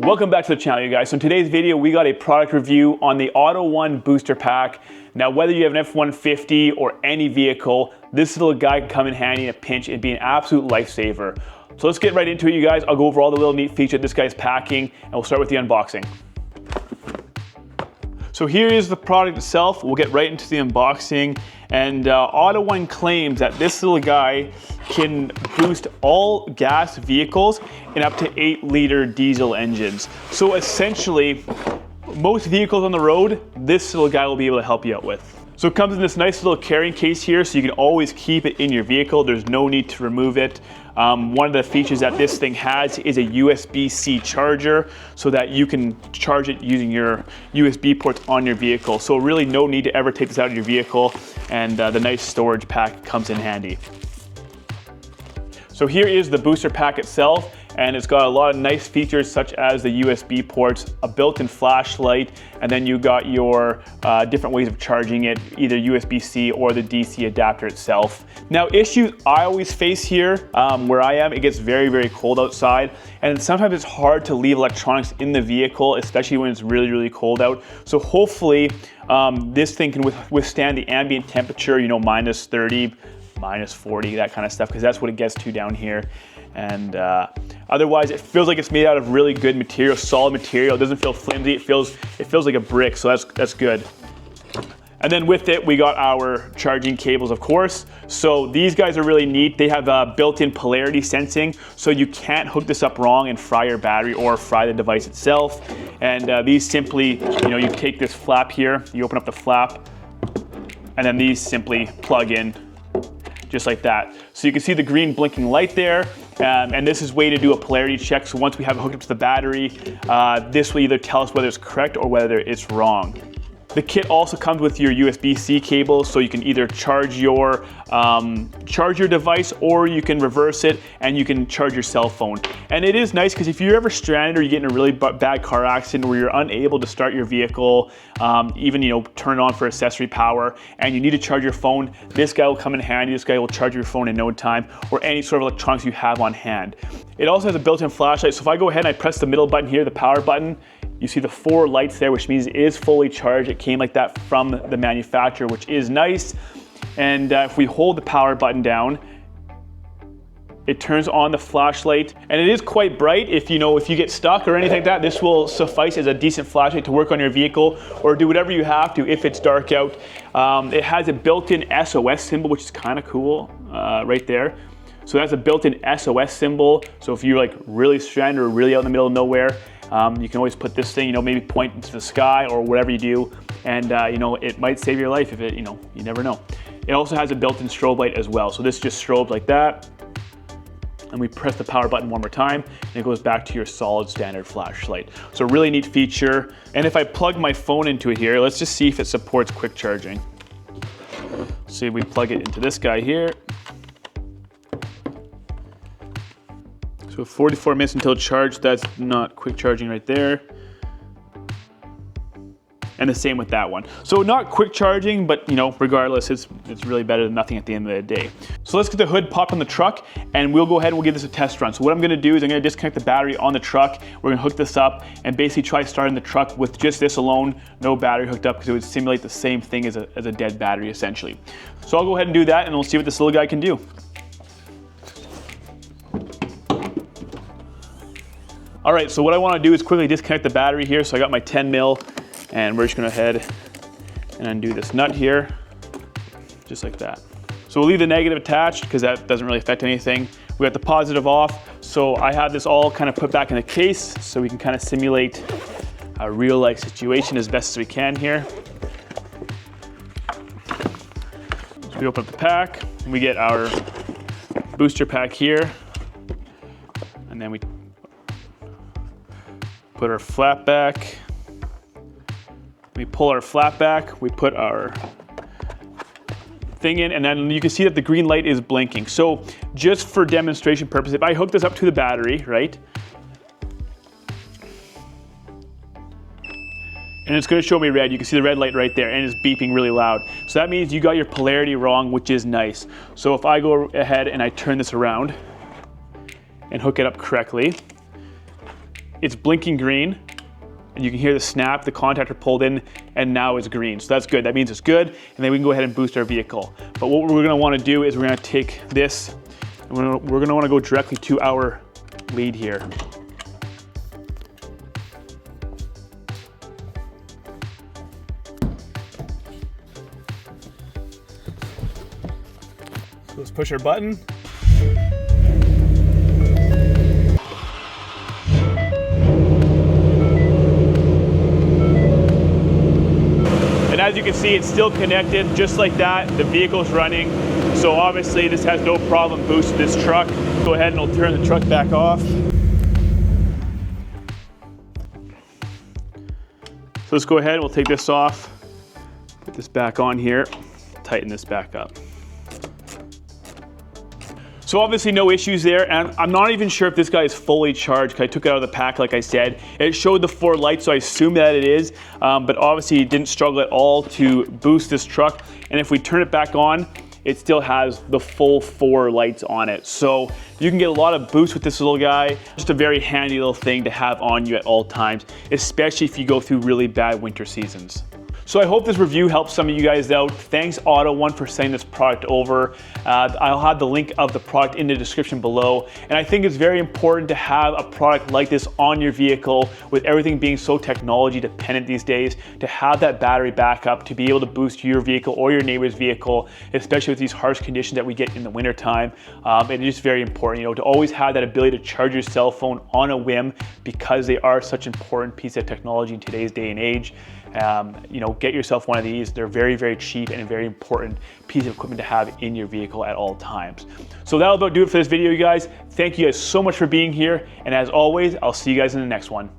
Welcome back to the channel, you guys. So in today's video, we got a product review on the AUTOONE booster pack. Now, whether you have an F-150 or any vehicle, this little guy can come in handy in a pinch and be an absolute lifesaver. So let's get right into it, you guys. I'll go over all the little neat features this guy's packing, and we'll start with the unboxing. So here is the product itself. We'll get right into the unboxing. And AUTOONE claims that this little guy can boost all gas vehicles in up to 8-liter diesel engines. So essentially, most vehicles on the road, this little guy will be able to help you out with. So it comes in this nice little carrying case here, so you can always keep it in your vehicle. There's no need to remove it. One of the features that this thing has is a USB-C charger, so that you can charge it using your USB ports on your vehicle. So really no need to ever take this out of your vehicle, and the nice storage pack comes in handy. So here is the booster pack itself, and it's got a lot of nice features such as the USB ports, a built-in flashlight, and then you got your different ways of charging it, either USB-C or the DC adapter itself. Now, issues I always face here, where I am, it gets very, very cold outside, and sometimes it's hard to leave electronics in the vehicle, especially when it's really, really cold out. So hopefully, this thing can withstand the ambient temperature, you know, minus 30, minus 40, that kind of stuff, because that's what it gets to down here. And otherwise, it feels like it's made out of really good material, solid material. It doesn't feel flimsy. It feels like a brick, so that's good. And then with it, we got our charging cables, of course. So these guys are really neat. They have built-in polarity sensing, so you can't hook this up wrong and fry your battery or fry the device itself. And these simply, you take this flap here, you open up the flap, and then these simply plug in just like that. So you can see the green blinking light there. And this is a way to do a polarity check. So once we have it hooked up to the battery, this will either tell us whether it's correct or whether it's wrong. The kit also comes with your USB-C cable, so you can either charge your device, or you can reverse it and you can charge your cell phone. And it is nice because if you're ever stranded or you get in a really bad car accident where you're unable to start your vehicle, even turn it on for accessory power, and you need to charge your phone, this guy will come in handy. This guy will charge your phone in no time, or any sort of electronics you have on hand. It also has a built-in flashlight, so if I go ahead and I press the middle button here, the power button, you see the 4 lights there, which means it is fully charged. It came like that from the manufacturer, which is nice. And if we hold the power button down, it turns on the flashlight, and it is quite bright. If you get stuck or anything like that, this will suffice as a decent flashlight to work on your vehicle or do whatever you have to if it's dark out. It has a built-in SOS symbol, which is kind of cool, right there. So that's a built-in SOS symbol. So if you're like really stranded or really out in the middle of nowhere, you can always put this thing, maybe point into the sky or whatever you do, and it might save your life if it, you never know. It also has a built-in strobe light as well. So this just strobes like that, and we press the power button one more time, and it goes back to your solid standard flashlight. So a really neat feature. And if I plug my phone into it here, let's just see if it supports quick charging. See, we plug it into this guy here. So 44 minutes until charged, that's not quick charging right there. And the same with that one. So not quick charging, but regardless, it's really better than nothing at the end of the day. So let's get the hood popped on the truck, and we'll go ahead and we'll give this a test run. So what I'm gonna do is I'm gonna disconnect the battery on the truck. We're gonna hook this up and basically try starting the truck with just this alone, no battery hooked up, because it would simulate the same thing as a dead battery essentially. So I'll go ahead and do that, and we'll see what this little guy can do. All right, so what I wanna do is quickly disconnect the battery here. So I got my 10 mil, and we're just gonna head and undo this nut here, just like that. So we'll leave the negative attached because that doesn't really affect anything. We got the positive off. So I have this all kind of put back in the case so we can kind of simulate a real life situation as best as we can here. So we open up the pack, and we get our booster pack here, and then we put our flap back. We pull our flap back, we put our thing in, and then you can see that the green light is blinking. So just for demonstration purposes, if I hook this up to the battery, right? And it's gonna show me red. You can see the red light right there, and it's beeping really loud. So that means you got your polarity wrong, which is nice. So if I go ahead and I turn this around and hook it up correctly, it's blinking green, and you can hear the snap, the contactor pulled in, and now it's green. So that's good, that means it's good, and then we can go ahead and boost our vehicle. But what we're gonna wanna do is we're gonna take this, and we're gonna wanna go directly to our lead here. So let's push our button. And as you can see, it's still connected just like that. The vehicle's running. So obviously this has no problem boosting this truck. Go ahead and I'll turn the truck back off. So let's go ahead and we'll take this off, put this back on here, tighten this back up. So obviously no issues there, and I'm not even sure if this guy is fully charged because I took it out of the pack like I said. It showed the 4 lights, so I assume that it is, but obviously it didn't struggle at all to boost this truck. And if we turn it back on, it still has the full 4 lights on it. So you can get a lot of boost with this little guy. Just a very handy little thing to have on you at all times, especially if you go through really bad winter seasons. So I hope this review helps some of you guys out. Thanks AUTOONE for sending this product over. I'll have the link of the product in the description below. And I think it's very important to have a product like this on your vehicle with everything being so technology dependent these days, to have that battery backup, to be able to boost your vehicle or your neighbor's vehicle, especially with these harsh conditions that we get in the winter time. It is very important, to always have that ability to charge your cell phone on a whim, because they are such an important piece of technology in today's day and age. Get yourself one of these. They're very, very cheap and a very important piece of equipment to have in your vehicle at all times. So that'll about do it for this video, you guys. Thank you guys so much for being here. And as always, I'll see you guys in the next one.